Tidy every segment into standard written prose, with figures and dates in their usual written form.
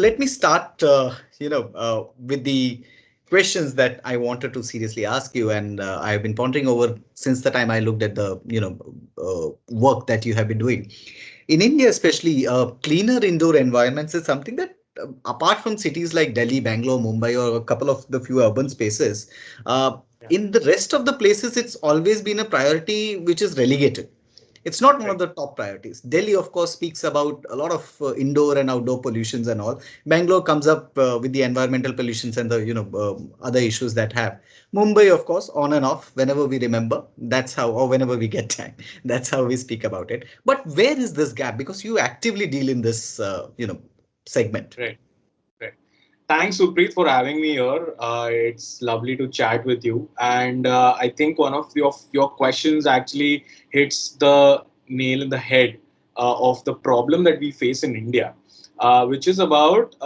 let me start, with the questions that I wanted to seriously ask you, and I have been pondering over since the time I looked at the, work that you have been doing in India, especially. Cleaner indoor environments is something that, apart from cities like Delhi, Bangalore, Mumbai, or a couple of the few urban spaces, uh, Yeah. in the rest of the places, it's always been a priority which is relegated. It's not one of Right. the top priorities. Delhi, of course, speaks about a lot of indoor and outdoor pollutions and all. Bangalore comes up with the environmental pollutions and the other issues that have. Mumbai, of course, on and off whenever we remember. That's how, or whenever we get time. That's how we speak about it. But where is this gap? Because you actively deal in this, segment. Right. Right. Thanks, Supreet, for having me here. It's lovely to chat with you. And I think one of your questions actually hits the nail in the head of the problem that we face in India, which is about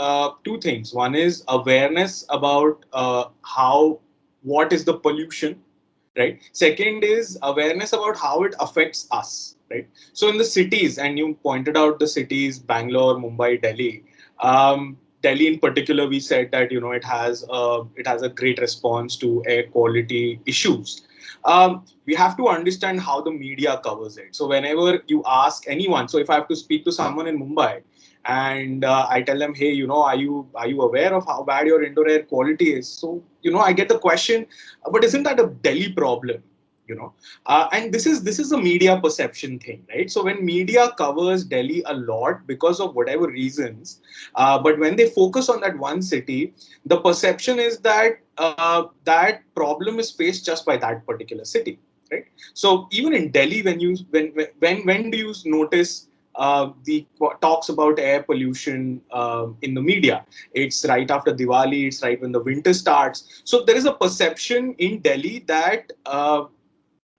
two things. One is awareness about what is the pollution, right? Second is awareness about how it affects us, right? So in the cities, and you pointed out the cities, Bangalore, Mumbai, Delhi. Delhi in particular, we said that it has a great response to air quality issues. We have to understand how the media covers it. So whenever you ask anyone, so if I have to speak to someone in Mumbai, and I tell them, hey, are you aware of how bad your indoor air quality is? So I get the question, but isn't that a Delhi problem? And this is a media perception thing, right? So when media covers Delhi a lot because of whatever reasons, but when they focus on that one city, the perception is that that problem is faced just by that particular city, right? So even in Delhi, when do you notice the talks about air pollution in the media? It's right after Diwali. It's right when the winter starts. So there is a perception in Delhi that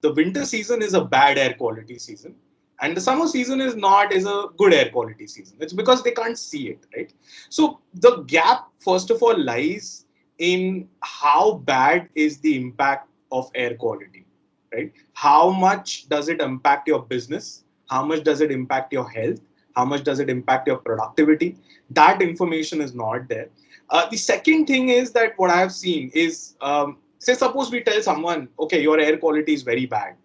the winter season is a bad air quality season, and the summer season is a good air quality season. It's because they can't see it, right? So the gap, first of all, lies in how bad is the impact of air quality, right? How much does it impact your business? How much does it impact your health? How much does it impact your productivity? That information is not there. The second thing is that what I have seen is, say, suppose we tell someone, okay, your air quality is very bad.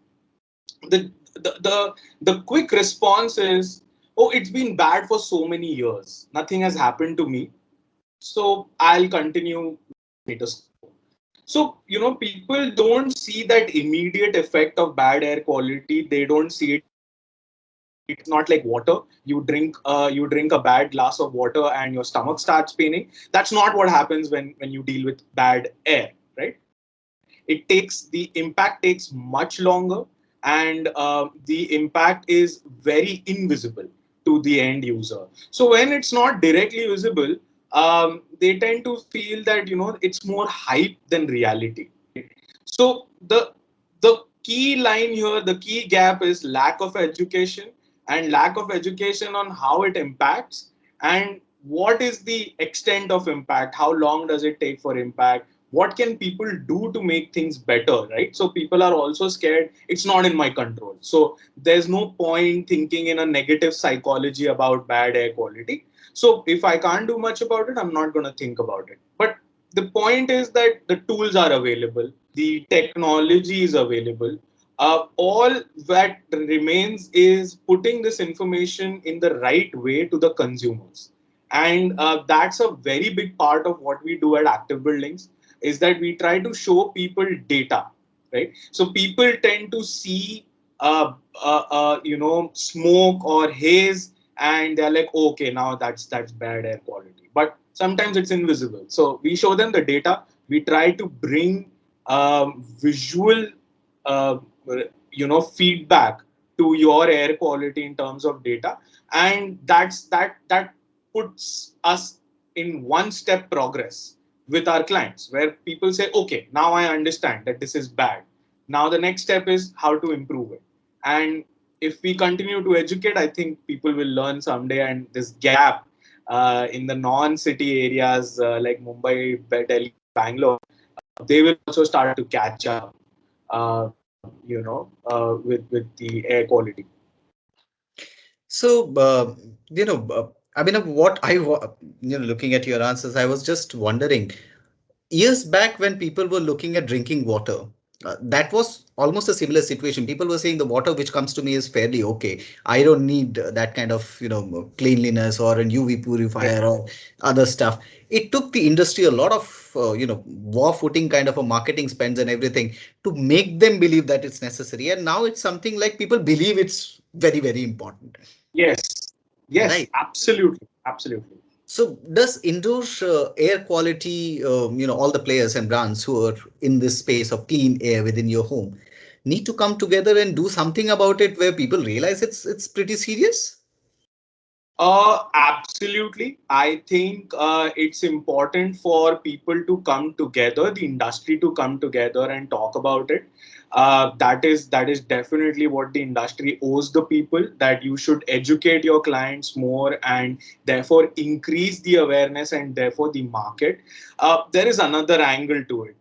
The quick response is, oh, it's been bad for so many years. Nothing has happened to me, so I'll continue status quo. So, people don't see that immediate effect of bad air quality. They don't see it. It's not like water. You drink a bad glass of water and your stomach starts paining. That's not what happens when you deal with bad air, right? The impact takes much longer, and the impact is very invisible to the end user. So when it's not directly visible, they tend to feel that it's more hype than reality. So the key line here, the key gap is lack of education, and lack of education on how it impacts and what is the extent of impact, how long does it take for impact, what can people do to make things better, right? So people are also scared, it's not in my control. So there's no point thinking in a negative psychology about bad air quality. So if I can't do much about it, I'm not going to think about it. But the point is that the tools are available, the technology is available. All that remains is putting this information in the right way to the consumers. And that's a very big part of what we do at Active Buildings, is that we try to show people data, right? So people tend to see, smoke or haze, and they're like, oh, okay, now that's bad air quality. But sometimes it's invisible. So we show them the data. We try to bring visual, uh, feedback to your air quality in terms of data, and that puts us in one step progress with our clients, where people say, okay, now I understand that this is bad. Now the next step is how to improve it. And if we continue to educate, I think people will learn someday, and this gap in the non-city areas like Mumbai, Delhi, Bangalore, they will also start to catch up, with the air quality. So, I mean, what looking at your answers, I was just wondering, years back when people were looking at drinking water, that was almost a similar situation. People were saying the water which comes to me is fairly okay. I don't need that kind of cleanliness or an UV Right. purifier or other stuff. It took the industry a lot of war footing kind of a marketing spends and everything to make them believe that it's necessary, and now it's something like people believe it's very, very important, Yes. Yes. right? Absolutely. Absolutely. So does indoor air quality, all the players and brands who are in this space of clean air within your home need to come together and do something about it where people realize it's pretty serious? Absolutely. I think it's important for people to come together, the industry to come together and talk about it. That is definitely what the industry owes the people. That you should educate your clients more and therefore increase the awareness and therefore the market. There is another angle to it.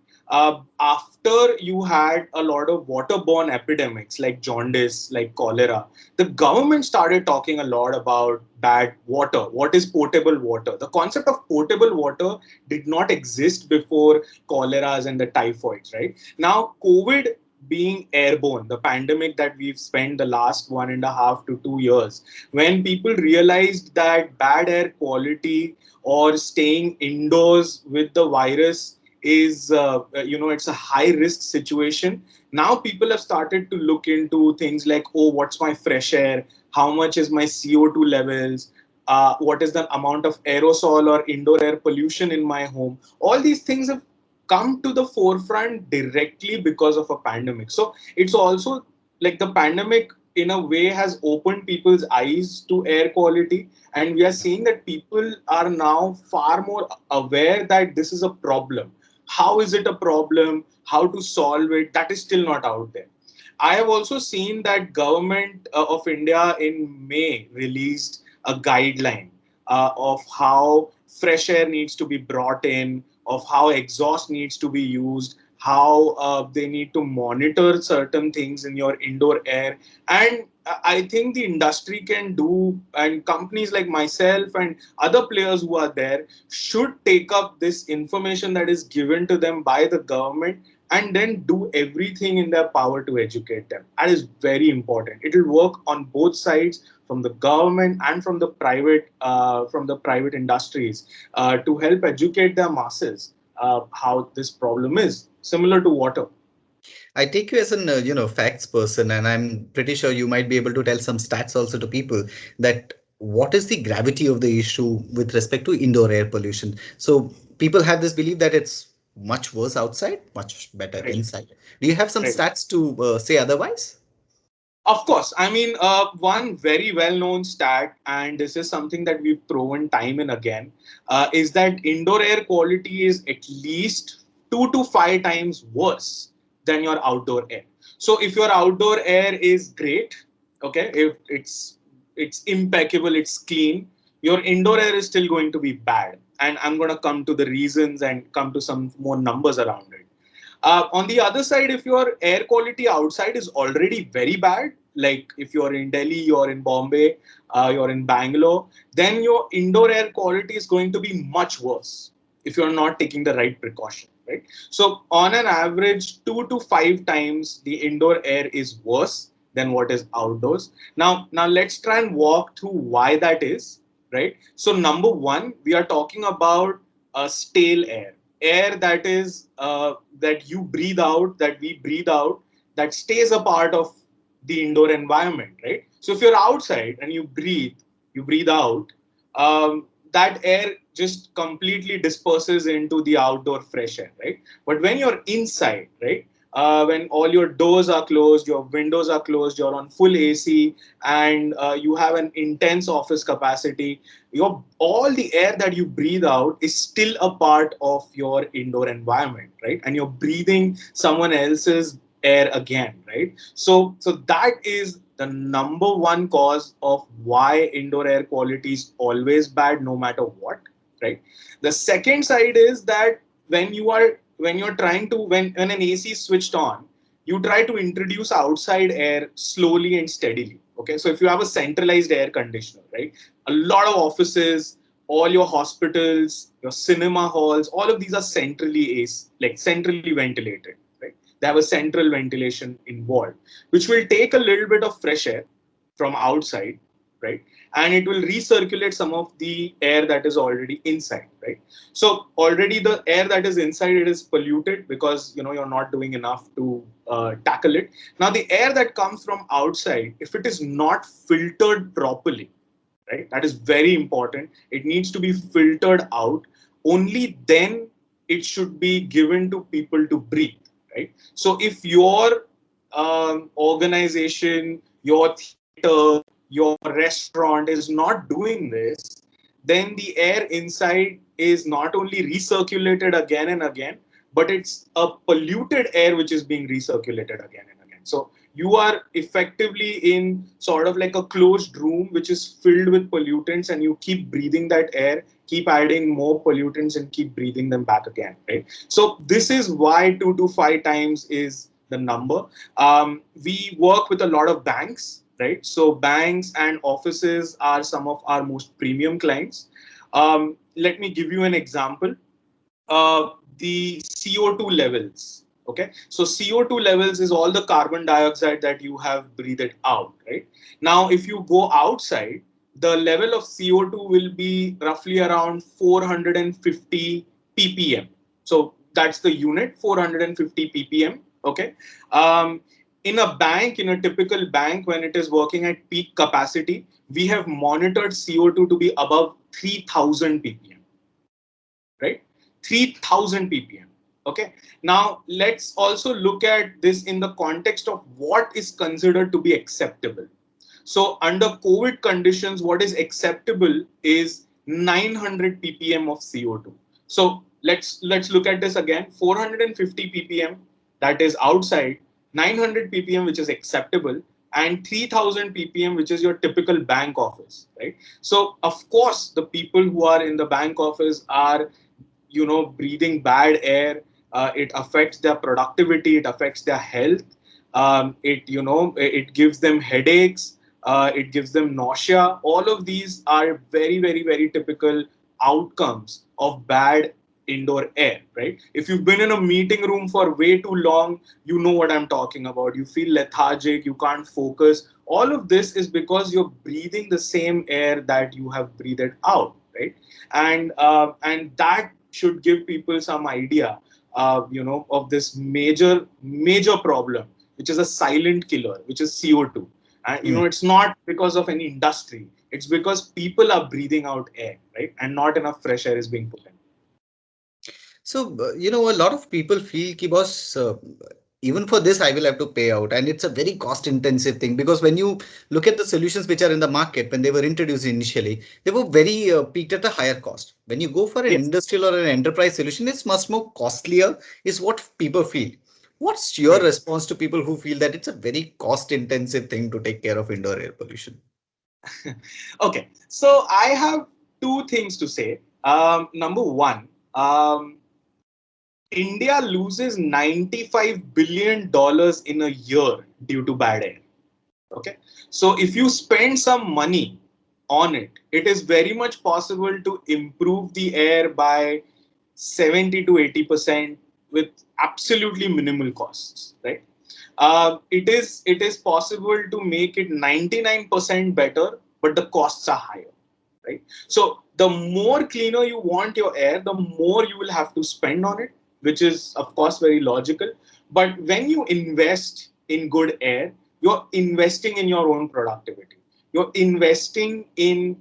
After you had a lot of waterborne epidemics like jaundice, like cholera, the government started talking a lot about bad water. What is potable water? The concept of potable water did not exist before choleras and the typhoids, right? Now, COVID being airborne, the pandemic that we've spent the last 1.5 to 2 years, when people realized that bad air quality or staying indoors with the virus is it's a high risk situation. Now people have started to look into things like, oh, what's my fresh air, how much is my CO2 levels, what is the amount of aerosol or indoor air pollution in my home. All these things have come to the forefront directly because of a pandemic. So it's also like the pandemic in a way has opened people's eyes to air quality, and we are seeing that people are now far more aware that this is a problem. How is it a problem? How to solve it? That is still not out there. I have also seen that government of India in May released a guideline of how fresh air needs to be brought in, of how exhaust needs to be used, how they need to monitor certain things in your indoor air. And I think the industry can do, and companies like myself and other players who are there should take up this information that is given to them by the government and then do everything in their power to educate them. That is very important. It will work on both sides, from the government and from the private industries, to help educate their masses how this problem is similar to water. I take you as an facts person, and I'm pretty sure you might be able to tell some stats also to people that what is the gravity of the issue with respect to indoor air pollution. So people have this belief that it's much worse outside, much better Right. inside. Do you have some Right. stats to say otherwise? Of course. I mean, one very well known stat, and this is something that we've proven time and again, is that indoor air quality is at least 2 to 5 times worse than your outdoor air. So if your outdoor air is great, okay, if it's impeccable, it's clean, your indoor air is still going to be bad. And I'm going to come to the reasons and come to some more numbers around it. On the other side, if your air quality outside is already very bad, like if you're in Delhi, you're in Bombay, you're in Bangalore, then your indoor air quality is going to be much worse if you're not taking the right precaution, right? So, on an average, 2 to 5 times the indoor air is worse than what is outdoors. Now let's try and walk through why that is, right? So, number one, we are talking about stale air that is that you breathe out, that we breathe out, that stays a part of the indoor environment, right? So if you're outside and you breathe out, that air just completely disperses into the outdoor fresh air, right? But when you're inside, right, when all your doors are closed, your windows are closed, you're on full AC, and you have an intense office capacity, your all the air that you breathe out is still a part of your indoor environment, right? And you're breathing someone else's air again, right? So that is the number one cause of why indoor air quality is always bad no matter what, right? The second side is that when you're trying to when an AC is switched on, you try to introduce outside air slowly and steadily. Okay, so if you have a centralized air conditioner, right, a lot of offices, all your hospitals, your cinema halls, all of these are centrally AC, like centrally ventilated, right? They have a central ventilation involved, which will take a little bit of fresh air from outside, right? And it will recirculate some of the air that is already inside, right? So already the air that is inside it is polluted because you're not doing enough to tackle it. Now the air that comes from outside, if it is not filtered properly, right, that is very important. It needs to be filtered out. Only then it should be given to people to breathe, right? So if your organization, your theater, your restaurant is not doing this, then the air inside is not only recirculated again and again, but it's a polluted air which is being recirculated again and again. So you are effectively in sort of like a closed room which is filled with pollutants, and you keep breathing that air, keep adding more pollutants and keep breathing them back again, right? So this is why 2 to 5 times is the number. We work with a lot of banks, right? So banks and offices are some of our most premium clients. Let me give you an example. The CO2 levels. Okay, so CO2 levels is all the carbon dioxide that you have breathed out, right? Now, if you go outside, the level of CO2 will be roughly around 450 ppm. So that's the unit, 450 ppm. Okay. In a bank, in a typical bank, when it is working at peak capacity, we have monitored CO2 to be above 3000 ppm, right? 3000 ppm. Okay. Now let's also look at this in the context of what is considered to be acceptable. So under COVID conditions, what is acceptable is 900 ppm of CO2. So let's look at this again. 450 ppm, that is outside, 900 ppm, which is acceptable, and 3000 ppm, which is your typical bank office, right? So of course, the people who are in the bank office are breathing bad air. It affects their productivity, it affects their health. It gives them headaches, it gives them nausea. All of these are very, very, very typical outcomes of bad indoor air, right? If you've been in a meeting room for way too long, you know what I'm talking about. You feel lethargic, you can't focus. All of this is because you're breathing the same air that you have breathed out, right? And that should give people some idea, of this major problem, which is a silent killer, which is CO2. And Mm. it's not because of any industry; it's because people are breathing out air, right? And not enough fresh air is being put in. So, a lot of people feel ki boss, even for this, I will have to pay out. And it's a very cost intensive thing because when you look at the solutions which are in the market, when they were introduced initially, they were very peaked at a higher cost. When you go for an Yes. industrial or an enterprise solution, it's much more costlier, is what people feel. What's your Right. response to people who feel that it's a very cost intensive thing to take care of indoor air pollution? Okay. So I have two things to say. Number one, India loses $95 billion in a year due to bad air. Okay. So if you spend some money on it, it is very much possible to improve the air by 70 to 80% with absolutely minimal costs, right? It is possible to make it 99% better, but the costs are higher, right? So the more cleaner you want your air, the more you will have to spend on it, which is of course very logical. But when you invest in good air, you're investing in your own productivity. You're investing in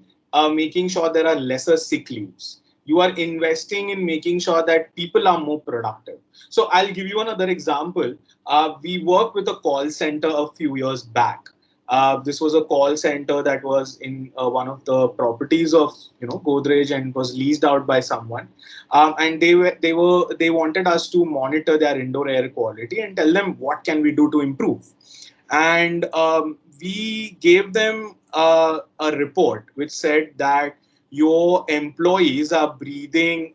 making sure there are lesser sick leaves. You are investing in making sure that people are more productive. So I'll give you another example. We worked with a call center a few years back. This was a call center that was in one of the properties of Godrej and was leased out by someone. And they wanted us to monitor their indoor air quality and tell them what can we do to improve. And we gave them a report which said that your employees are breathing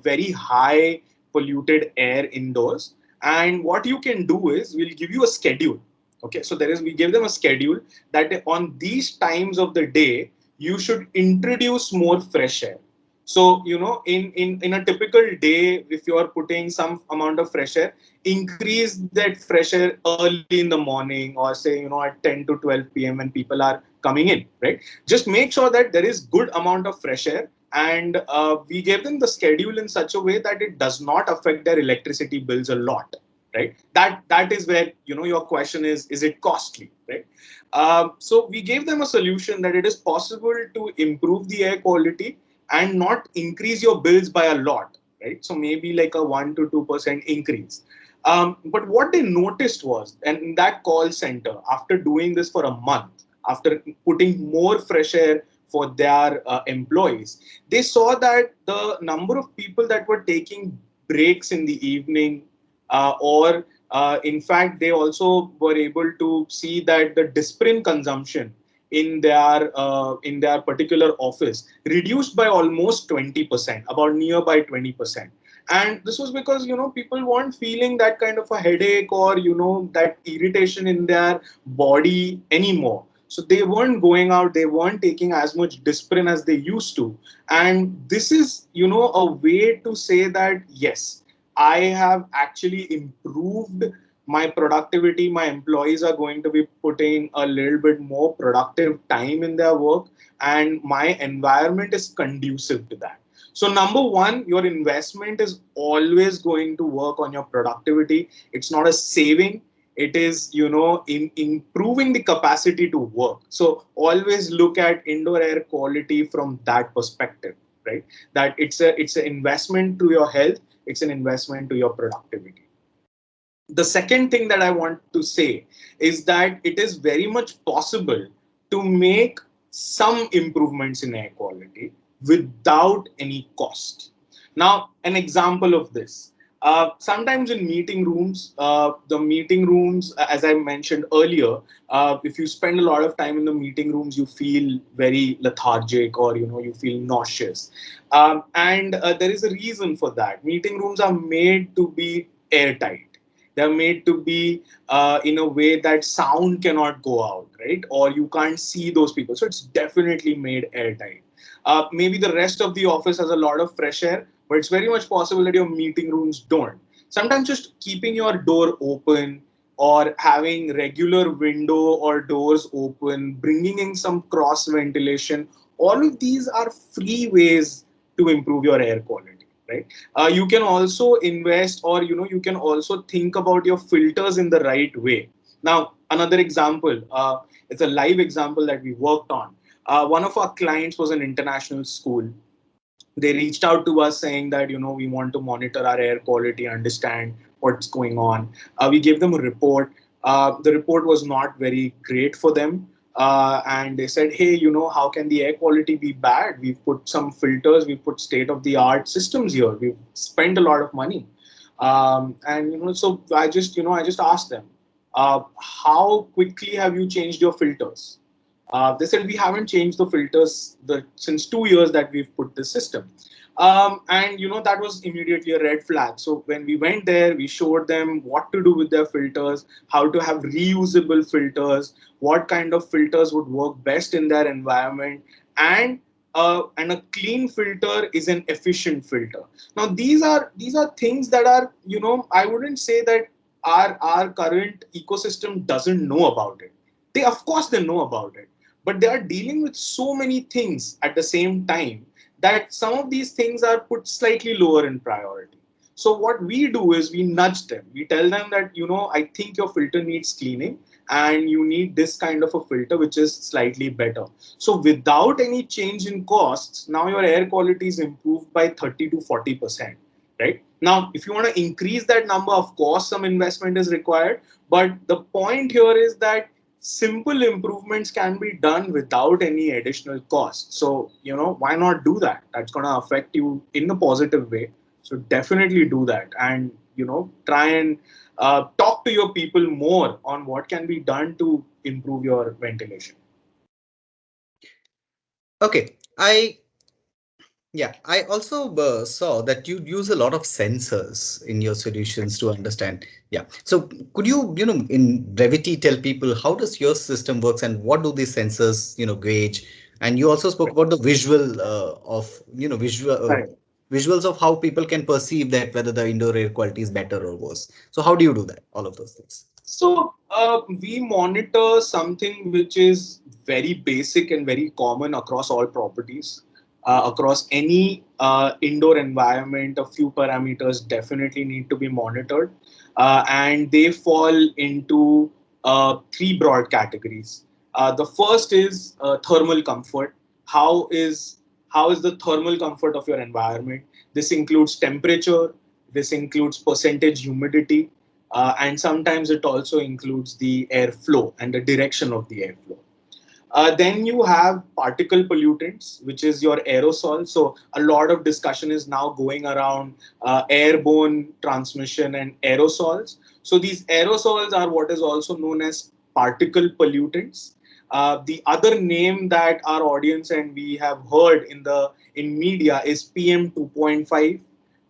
very high polluted air indoors, And what you can do is we'll give you a schedule. Okay, so we give them a schedule that on these times of the day you should introduce more fresh air. So in a typical day, if you are putting some amount of fresh air, increase that fresh air early in the morning, or say at 10 to 12 p.m. when people are coming in, right? Just make sure that there is good amount of fresh air, and we gave them the schedule in such a way that it does not affect their electricity bills a lot, right? That is where your question is it costly, right? So we gave them a solution that it is possible to improve the air quality and not increase your bills by a lot, right? So maybe like a 1 to 2% increase. But what they noticed was, and in that call center, after doing this for a month, after putting more fresh air for their employees, they saw that the number of people that were taking breaks in the evening, or in fact, they also were able to see that the discipline consumption in their particular office reduced by almost 20%, about nearby 20%. And this was because people weren't feeling that kind of a headache, or that irritation in their body anymore. So they weren't going out, they weren't taking as much discipline as they used to. And this is a way to say that yes, I have actually improved my productivity. My employees are going to be putting a little bit more productive time in their work, and my environment is conducive to that. So number one, your investment is always going to work on your productivity. It's not a saving. It is, in improving the capacity to work. So always look at indoor air quality from that perspective, right? That it's an investment to your health. It's an investment to your productivity. The second thing that I want to say is that it is very much possible to make some improvements in air quality without any cost. Now, an example of this. Sometimes in meeting rooms, the meeting rooms, as I mentioned earlier, if you spend a lot of time in the meeting rooms, you feel very lethargic, or you feel nauseous, and there is a reason for that. Meeting rooms are made to be airtight. They're made to be in a way that sound cannot go out, right? Or you can't see those people. So it's definitely made airtight. Maybe the rest of the office has a lot of fresh air, but it's very much possible that your meeting rooms don't. Sometimes just keeping your door open, or having regular window or doors open, bringing in some cross ventilation, all of these are free ways to improve your air quality, right? You can also invest, or you can also think about your filters in the right way. Now, another example, it's a live example that we worked on. One of our clients was an international school. They reached out to us saying that we want to monitor our air quality, understand what's going on. We gave them a report. The report was not very great for them, and they said, hey, how can the air quality be bad? We've put some filters, we've put state of the art systems here, we've spent a lot of money. And so I just asked them, how quickly have you changed your filters? They said we haven't changed the filters since 2 years that we've put this system. And that was immediately a red flag. So when we went there, we showed them what to do with their filters, how to have reusable filters, what kind of filters would work best in their environment, and a clean filter is an efficient filter. Now these are things that are, I wouldn't say that our current ecosystem doesn't know about it. They, of course, they know about it, but they are dealing with so many things at the same time that some of these things are put slightly lower in priority. So what we do is we nudge them. We tell them that, I think your filter needs cleaning, and you need this kind of a filter which is slightly better. So without any change in costs, now your air quality is improved by 30 to 40%. Right? Now, if you want to increase that number, of course, some investment is required. But the point here is that simple improvements can be done without any additional cost. So, why not do that? That's going to affect you in a positive way. So definitely do that, and, try and talk to your people more on what can be done to improve your ventilation. Okay, I Yeah, I also saw that you use a lot of sensors in your solutions to understand. Yeah. So could you, in brevity tell people how does your system works and what do these sensors, gauge? And you also spoke about the visual of, visuals of how people can perceive that whether the indoor air quality is better or worse. So how do you do that? All of those things. So we monitor something which is very basic and very common across all properties. Across any indoor environment, a few parameters definitely need to be monitored, and they fall into three broad categories. The first is thermal comfort. How is how is the thermal comfort of your environment? This includes temperature. This includes percentage humidity, and sometimes it also includes the airflow and the direction of the airflow. Then you have particle pollutants, which is your aerosol. So a lot of discussion is now going around airborne transmission and aerosols. So these aerosols are what is also known as particle pollutants. The other name that our audience and we have heard in media is PM 2.5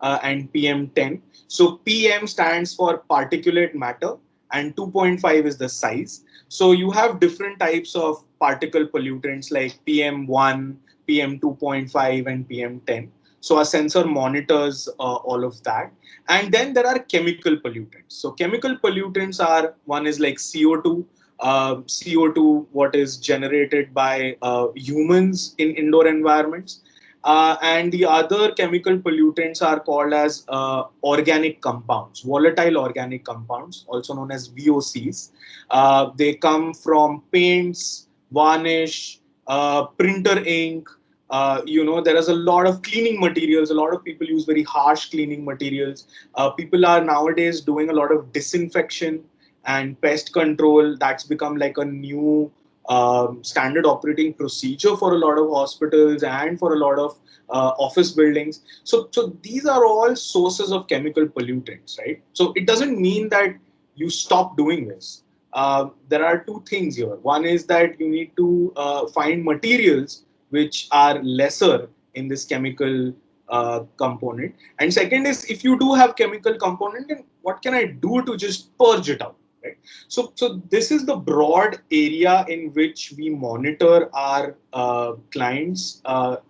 and PM10. So PM stands for particulate matter, and 2.5 is the size. So you have different types of particle pollutants like PM1, PM2.5, and PM10. So a sensor monitors all of that. And then there are chemical pollutants. So chemical pollutants are, one is like CO2. CO2, what is generated by humans in indoor environments. And the other chemical pollutants are called as organic compounds, volatile organic compounds, also known as VOCs. They come from paints, varnish, printer ink. There is a lot of cleaning materials. A lot of people use very harsh cleaning materials. People are nowadays doing a lot of disinfection and pest control. That's become like a new standard operating procedure for a lot of hospitals and for a lot of office buildings. So these are all sources of chemical pollutants, right? So it doesn't mean that you stop doing this. There are two things here. One is that you need to find materials which are lesser in this chemical component. And second is, if you do have chemical component, then what can I do to just purge it out? Right? So this is the broad area in which we monitor our clients'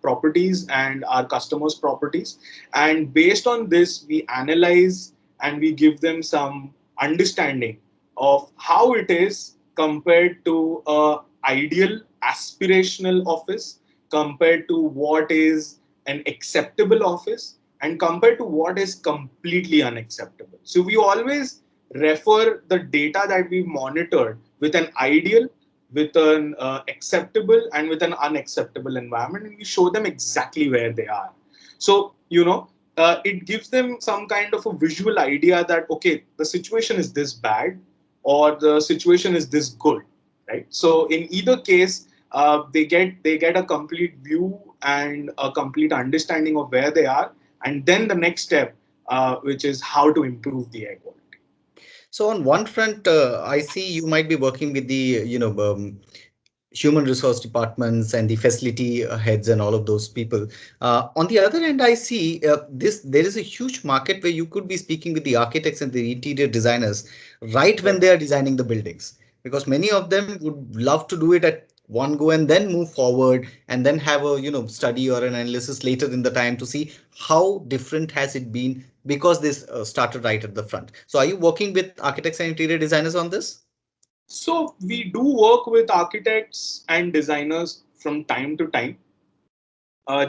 properties and our customers' properties. And based on this, we analyze and we give them some understanding of how it is compared to a ideal aspirational office, compared to what is an acceptable office, and compared to what is completely unacceptable. So we always refer the data that we monitored with an ideal, with an acceptable, and with an unacceptable environment, and we show them exactly where they are. So it gives them some kind of a visual idea that, okay, the situation is this bad or the situation is this good, right? So in either case, they get a complete view and a complete understanding of where they are, and then the next step, which is how to improve the air quality. So on one front, I see you might be working with the, human resource departments and the facility heads and all of those people. On the other hand, I see this there is a huge market where you could be speaking with the architects and the interior designers right when they are designing the buildings, because many of them would love to do it at one go and then move forward and then have a study or an analysis later in the time to see how different has it been because this started right at the front. So are you working with architects and interior designers on this? So we do work with architects and designers from time to time.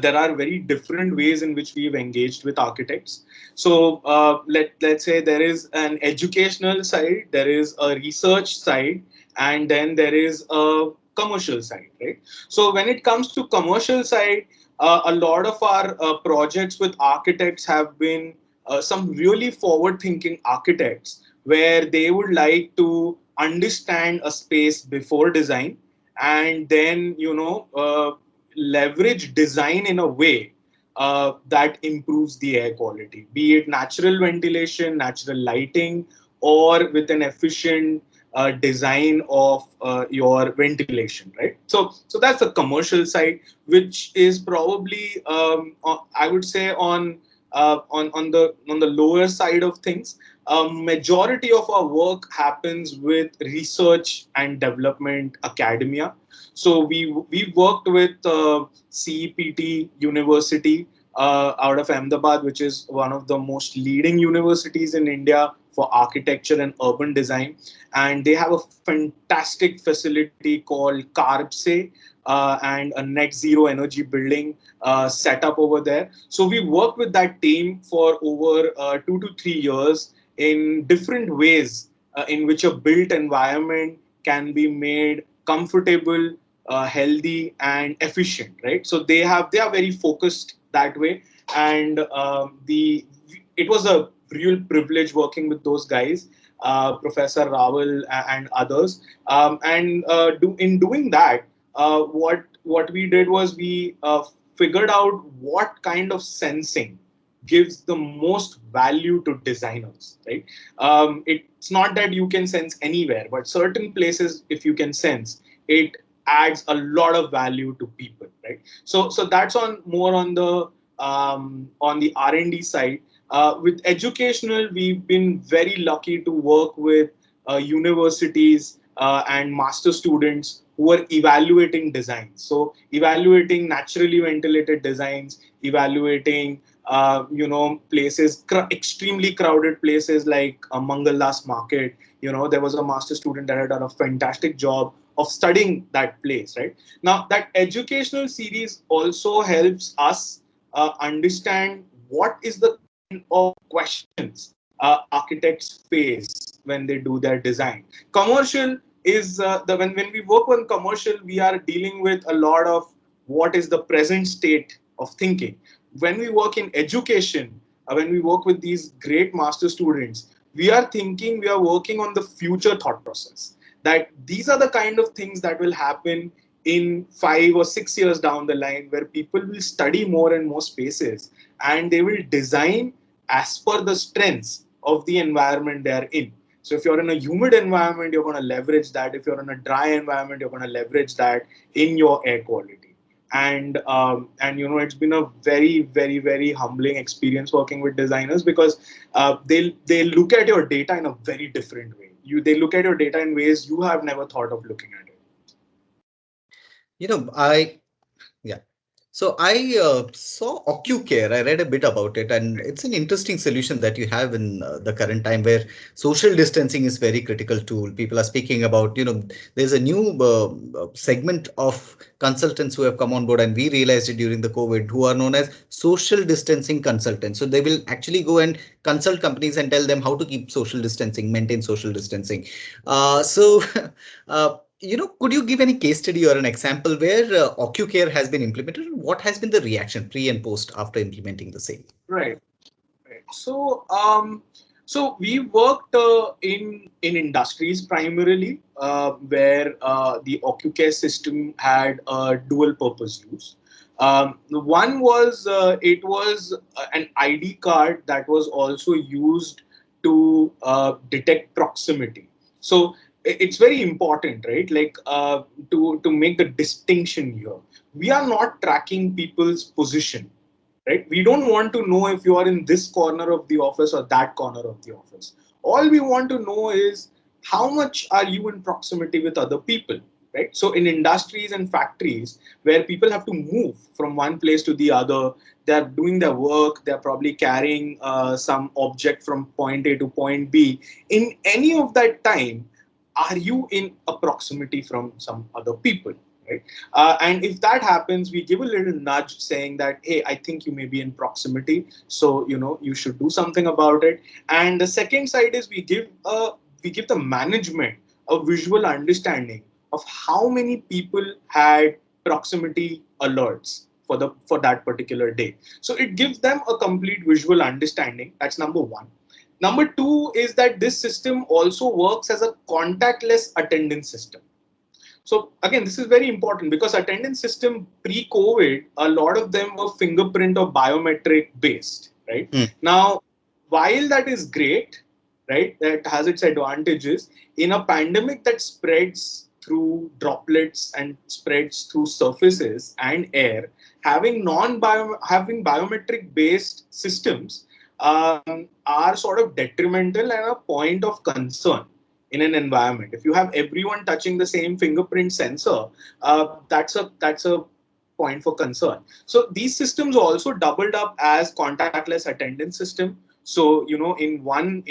There are very different ways in which we've engaged with architects. So let's say there is an educational side, there is a research side, and then there is a commercial side, right? So when it comes to commercial side, a lot of our projects with architects have been some really forward-thinking architects where they would like to understand a space before design, and then leverage design in a way that improves the air quality, be it natural ventilation, natural lighting, or with an efficient design of your ventilation, right? So that's the commercial side, which is probably I would say on the lower side of things. Majority of our work happens with research and development academia. So we worked with CEPT University out of Ahmedabad, which is one of the most leading universities in India for architecture and urban design. And they have a fantastic facility called CARBSE and a net zero energy building set up over there. So we worked with that team for over 2 to 3 years in different ways in which a built environment can be made comfortable, healthy, and efficient. Right. So they are very focused that way, and the it was a real privilege working with those guys, Professor Raval and others. In doing that, what we did was we figured out what kind of sensing gives the most value to designers, right? It's not that you can sense anywhere, but certain places, if you can sense, it adds a lot of value to people, right? So that's on more on the R&D side. With educational, we've been very lucky to work with universities and master students who are evaluating designs. So evaluating naturally ventilated designs, evaluating places, extremely crowded places like Mangaldas Market. There was a master student that had done a fantastic job of studying that place. Right now, that educational series also helps us understand what is the kind of questions architects face when they do their design. Commercial is when we work on commercial, we are dealing with a lot of what is the present state of thinking. When we work in education, when we work with these great master students, we are thinking, we are working on the future thought process. That these are the kind of things that will happen in 5 or 6 years down the line, where people will study more and more spaces and they will design as per the strengths of the environment they are in. So if you're in a humid environment, you're going to leverage that. If you're in a dry environment, you're going to leverage that in your air quality. And it's been a very, very, very humbling experience working with designers, because they look at your data in a very different way. They look at your data in ways you have never thought of looking at it. You know, yeah. So I saw OcuCare. I read a bit about it, and it's an interesting solution that you have in the current time where social distancing is very critical tool. People are speaking about, there's a new segment of consultants who have come on board, and we realized it during the COVID, who are known as social distancing consultants. So they will actually go and consult companies and tell them how to keep social distancing, maintain social distancing. So could you give any case study or an example where OcuCare has been implemented? What has been the reaction pre and post after implementing the same? Right. Right. So we worked in industries primarily, where the OcuCare system had a dual purpose use. The one was it was an ID card that was also used to detect proximity. So it's very important, right? Like to make the distinction here, we are not tracking people's position, right? We don't want to know if you are in this corner of the office or that corner of the office. All we want to know is how much are you in proximity with other people, right? So in industries and factories where people have to move from one place to the other, they're doing their work, they're probably carrying some object from point A to point B. In any of that time, are you in a proximity from some other people? Right? And if that happens, we give a little nudge saying that, hey, I think you may be in proximity, so you should do something about it. And the second side is we give the management a visual understanding of how many people had proximity alerts for that particular day. So it gives them a complete visual understanding. That's number one. Number two is that this system also works as a contactless attendance system. So again, this is very important because attendance system pre-COVID, a lot of them were fingerprint or biometric based, right? Hmm. Now, while that is great, right? That has its advantages. In a pandemic that spreads through droplets and spreads through surfaces and air, having biometric based systems are sort of detrimental and a point of concern in an environment. If you have everyone touching the same fingerprint sensor, that's a point for concern. So these systems also doubled up as contactless attendance system. So in one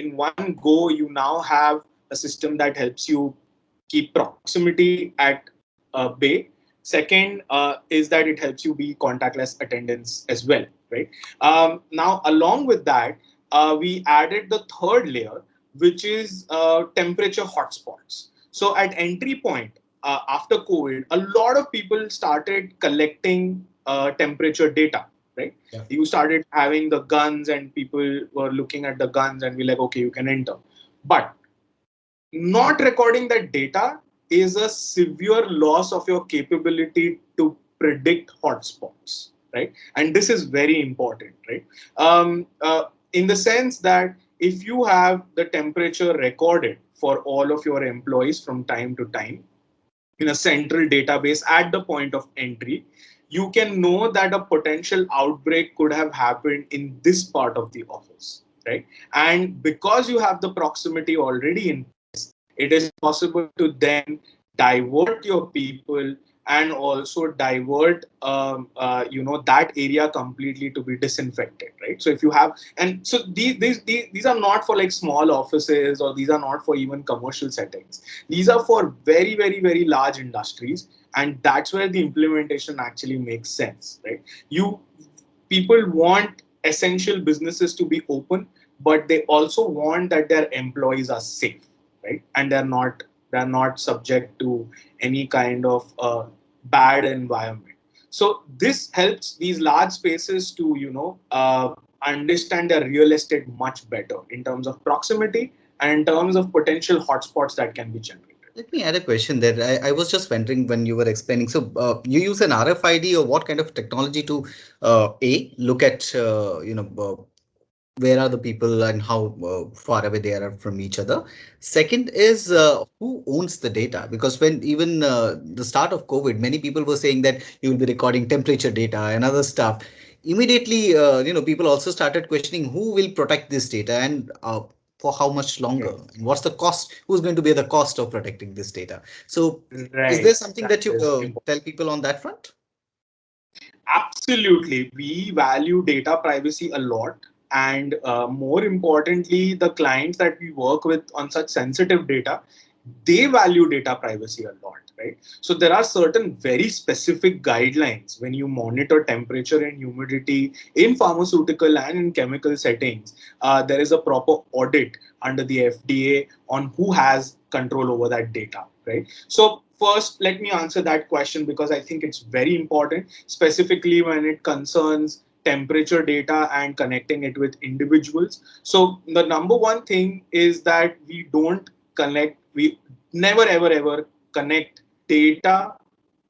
go, you now have a system that helps you keep proximity at bay. Second is that it helps you be contactless attendance as well, right? Now, along with that, we added the third layer, which is temperature hotspots. So at entry point, after COVID, a lot of people started collecting temperature data, right? Yeah. You started having the guns, and people were looking at the guns and be like, okay, you can enter. But not recording that data is a severe loss of your capability to predict hotspots, right? And this is very important, right? In the sense that if you have the temperature recorded for all of your employees from time to time in a central database at the point of entry, you can know that a potential outbreak could have happened in this part of the office, right? And because you have the proximity already in place, it is possible to then divert your people and also divert that area completely to be disinfected, right? So if you have, and so these are not for like small offices, or these are not for even commercial settings. These are for very, very, very large industries, and that's where the implementation actually makes sense, right? You People want essential businesses to be open, but they also want that their employees are safe, right? And they're not subject to any kind of bad environment. So this helps these large spaces to understand their real estate much better in terms of proximity and in terms of potential hotspots that can be generated. Let me add a question there. I was just wondering when you were explaining. So, you use an RFID or what kind of technology to look at where are the people and how far away they are from each other. Second is who owns the data? Because when even the start of COVID, many people were saying that you will be recording temperature data and other stuff. Immediately, people also started questioning who will protect this data and for how much longer, and what's the cost? Who's going to bear the cost of protecting this data? So, is there Right. something That that you is important. tell people on that front? Absolutely. We value data privacy a lot. And more importantly, the clients that we work with on such sensitive data, they value data privacy a lot, right? So there are certain very specific guidelines when you monitor temperature and humidity in pharmaceutical and in chemical settings. There is a proper audit under the FDA on who has control over that data, right? So first, let me answer that question because I think it's very important, specifically when it concerns temperature data and connecting it with individuals. So the number one thing is that we never ever ever connect data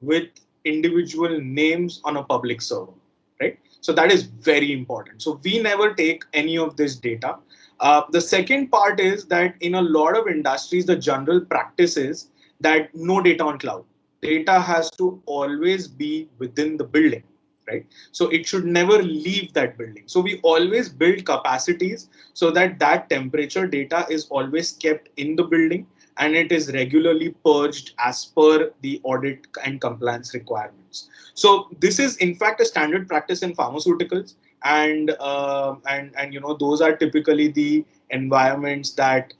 with individual names on a public server, right? So that is very important. So we never take any of this data. The second part is that in a lot of industries, the general practice is that no data on cloud. Data has to always be within the building, right? So it should never leave that building. So we always build capacities so that that temperature data is always kept in the building and it is regularly purged as per the audit and compliance requirements. So this is in fact a standard practice in pharmaceuticals, and those are typically the environments that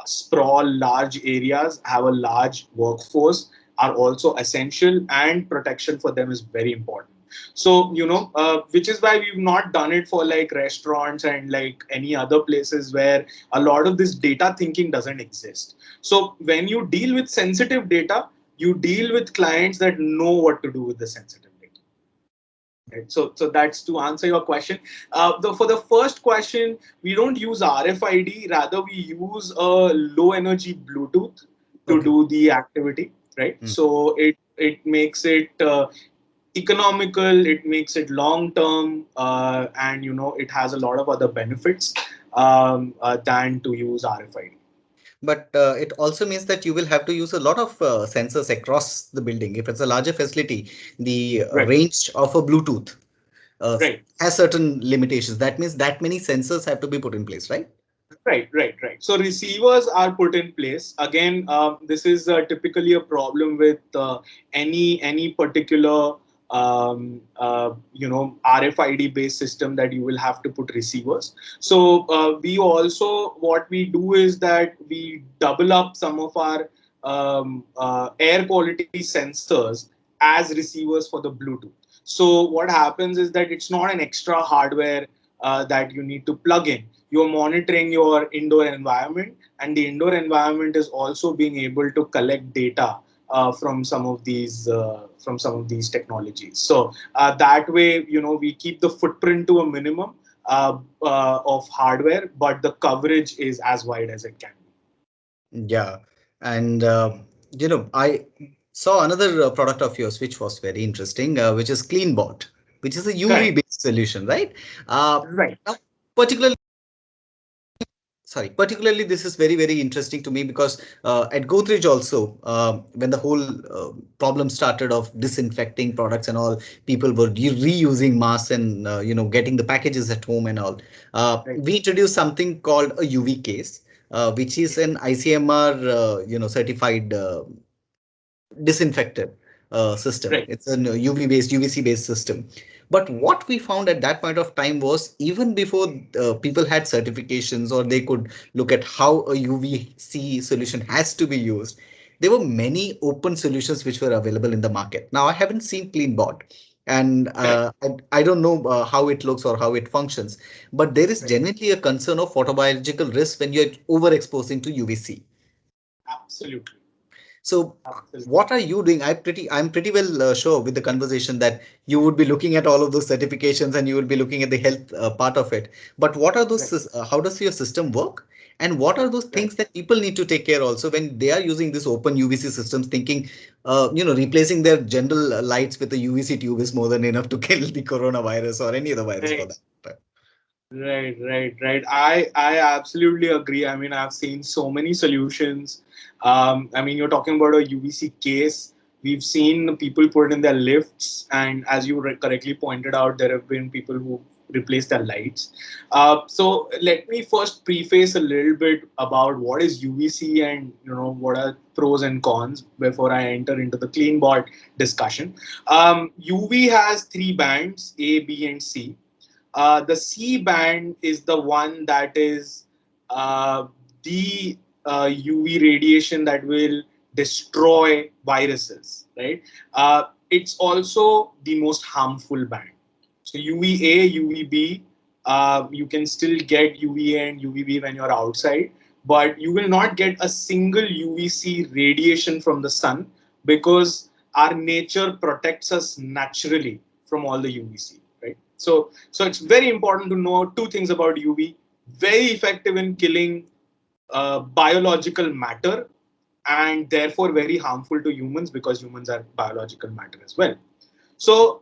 sprawl large areas, have a large workforce, are also essential, and protection for them is very important. So which is why we've not done it for like restaurants and like any other places where a lot of this data thinking doesn't exist. So when you deal with sensitive data, you deal with clients that know what to do with the sensitive data. Right. So that's to answer your question. For the first question, we don't use RFID. Rather, we use a low energy Bluetooth to Okay. do the activity. Right. Hmm. So it makes it economical. It makes it long term, and it has a lot of other benefits. than to use RFID. But it also means that you will have to use a lot of sensors across the building. If it's a larger facility, the Right, range of a Bluetooth uh, right. has certain limitations. That means that many sensors have to be put in place, right? Right. So receivers are put in place. Again, this is typically a problem with any particular RFID based system that you will have to put receivers. So we also what we do is that we double up some of our air quality sensors as receivers for the Bluetooth. So what happens is that it's not an extra hardware that you need to plug in. You're monitoring your indoor environment, and the indoor environment is also being able to collect data from some of these technologies. So that way, we keep the footprint to a minimum of hardware, but the coverage is as wide as it can be. Yeah. And, I saw another product of yours, which was very interesting, which is CleanBot, which is a Correct. UV-based solution, right? Right. Now, particularly particularly this is very, very interesting to me because at Godrej also, when the whole problem started of disinfecting products and all, people were reusing masks and getting the packages at home and all. Right. We introduced something called a UV case, which is an ICMR certified disinfected system. Right. It's a UV based, UVC based system. But what we found at that point of time was even before people had certifications or they could look at how a UVC solution has to be used, there were many open solutions which were available in the market. Now, I haven't seen CleanBot and Correct. I don't know how it looks or how it functions, but there is Right. genuinely a concern of photobiological risk when you're overexposing to UVC. Absolutely. So Absolutely. what are you doing? I'm pretty well sure with the conversation that you would be looking at all of those certifications and you will be looking at the health part of it. But what are those, Right. how does your system work? And what are those Right. things that people need to take care also when they are using this open UVC systems, thinking, replacing their general lights with a UVC tube is more than enough to kill the coronavirus or any other virus for Right. that. Right. I absolutely agree. I mean, I've seen so many solutions. I mean, you're talking about a UVC case. We've seen people put it in their lifts, and as you correctly pointed out, there have been people who replace their lights. So let me first preface a little bit about what is UVC and what are pros and cons before I enter into the clean board discussion. UV has three bands: A, B, and C. The C band is the one that is the UV radiation that will destroy viruses, right? It's also the most harmful band. So UVA, UVB, you can still get UVA and UVB when you're outside, but you will not get a single UVC radiation from the sun because our nature protects us naturally from all the UVC, right? So it's very important to know two things about UV. Very effective in killing biological matter, and therefore very harmful to humans because humans are biological matter as well. So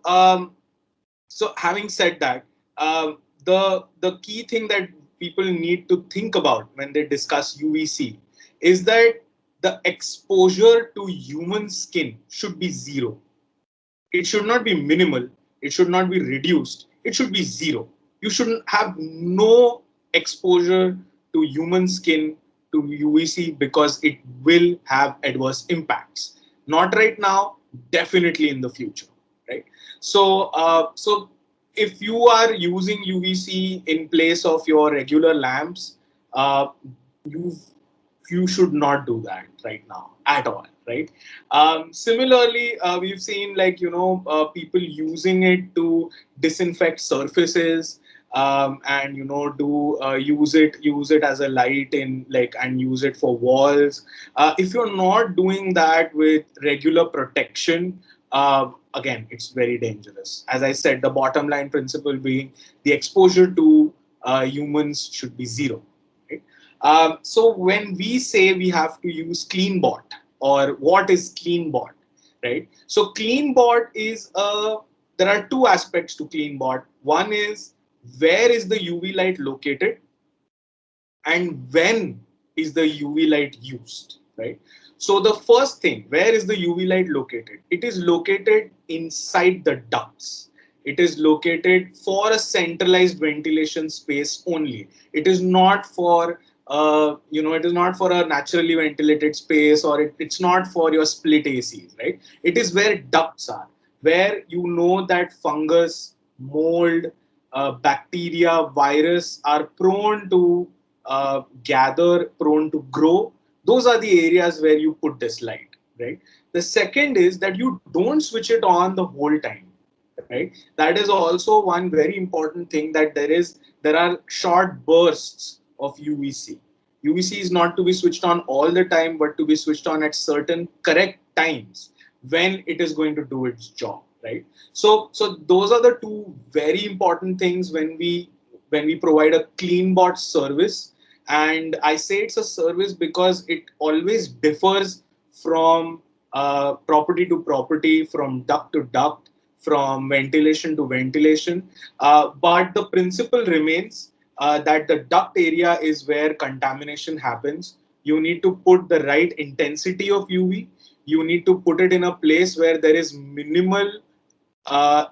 having said that, the key thing that people need to think about when they discuss UVC is that the exposure to human skin should be zero. It should not be minimal. It should not be reduced. It should be zero. You shouldn't have no exposure to human skin to UVC because it will have adverse impacts. Not right now, definitely in the future, right? So if you are using UVC in place of your regular lamps, uh, you you should not do that right now at all, right? Similarly, we've seen like people using it to disinfect surfaces, and do use it as a light in like and use it for walls. If you're not doing that with regular protection, again, it's very dangerous. As I said, the bottom line principle being the exposure to humans should be zero. Right? So when we say we have to use CleanBot, or what is CleanBot, right? So CleanBot is there are two aspects to CleanBot. One is where is the UV light located, and when is the UV light used, right? So the first thing, where is the UV light located? It is located inside the ducts. It is located for a centralized ventilation space only. It is not for it is not for a naturally ventilated space, or it's not for your split ACs, right? It is where ducts are, where you know that fungus, mold, bacteria, virus are prone to gather, prone to grow. Those are the areas where you put this light, right? The second is that you don't switch it on the whole time, right? That is also one very important thing, that there are short bursts of UVC. UVC is not to be switched on all the time, but to be switched on at certain correct times when it is going to do its job, right? So those are the two very important things when we provide a clean bot service. And I say it's a service because it always differs from property to property, from duct to duct, from ventilation to ventilation. But the principle remains that the duct area is where contamination happens. You need to put the right intensity of UV. You need to put it in a place where there is minimal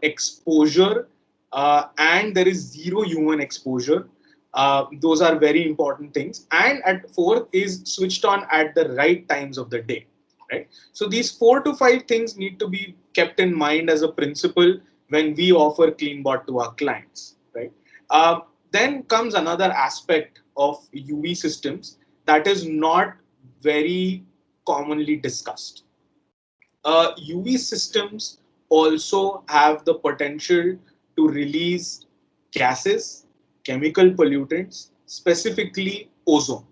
exposure, and there is zero human exposure. Those are very important things. And at fourth is switched on at the right times of the day, right? So these 4 to 5 things need to be kept in mind as a principle when we offer CleanBot to our clients, right? Then comes another aspect of UV systems that is not very commonly discussed. UV systems also have the potential to release gases, chemical pollutants, specifically ozone.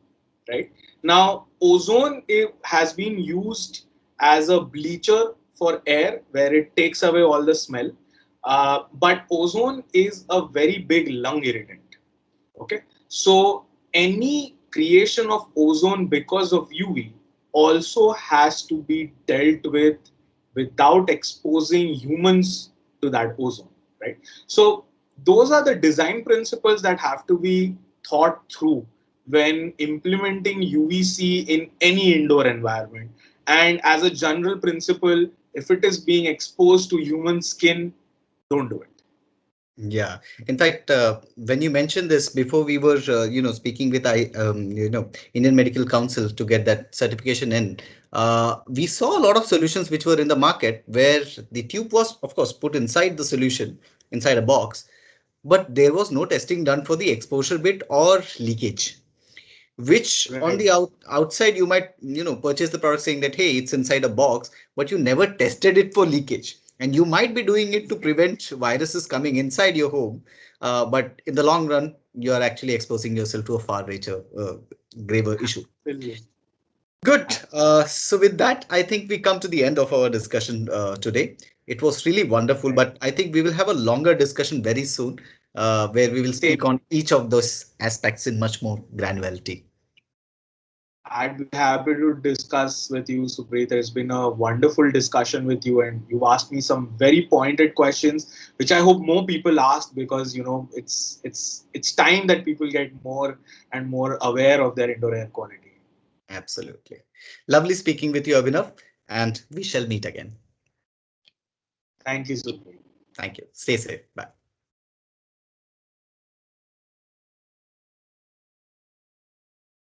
Right now, ozone has been used as a bleacher for air, where it takes away all the smell. But ozone is a very big lung irritant. Okay, so any creation of ozone because of UV also has to be dealt with without exposing humans to that ozone, right? So those are the design principles that have to be thought through when implementing UVC in any indoor environment. And as a general principle, if it is being exposed to human skin, don't do it. Yeah. In fact, when you mentioned this before, we were, speaking with Indian Medical Council to get that certification in. We saw a lot of solutions which were in the market where the tube was, of course, put inside the solution, inside a box, but there was no testing done for the exposure bit or leakage, which on Right. the outside you might purchase the product saying that hey, it's inside a box, but you never tested it for leakage, and you might be doing it to prevent viruses coming inside your home, but in the long run you are actually exposing yourself to a far greater graver issue. Absolutely. Good. So with that, I think we come to the end of our discussion today. It was really wonderful, Right. but I think we will have a longer discussion very soon, where we will speak Same. on each of those aspects in much more granularity. I'd be happy to discuss with you, Supreet. It's been a wonderful discussion with you, and you've asked me some very pointed questions, which I hope more people ask, because it's time that people get more and more aware of their indoor air quality. Absolutely. Lovely speaking with you, Abhinav, and we shall meet again. Thank you, Supreet. Thank you. Stay safe. Bye.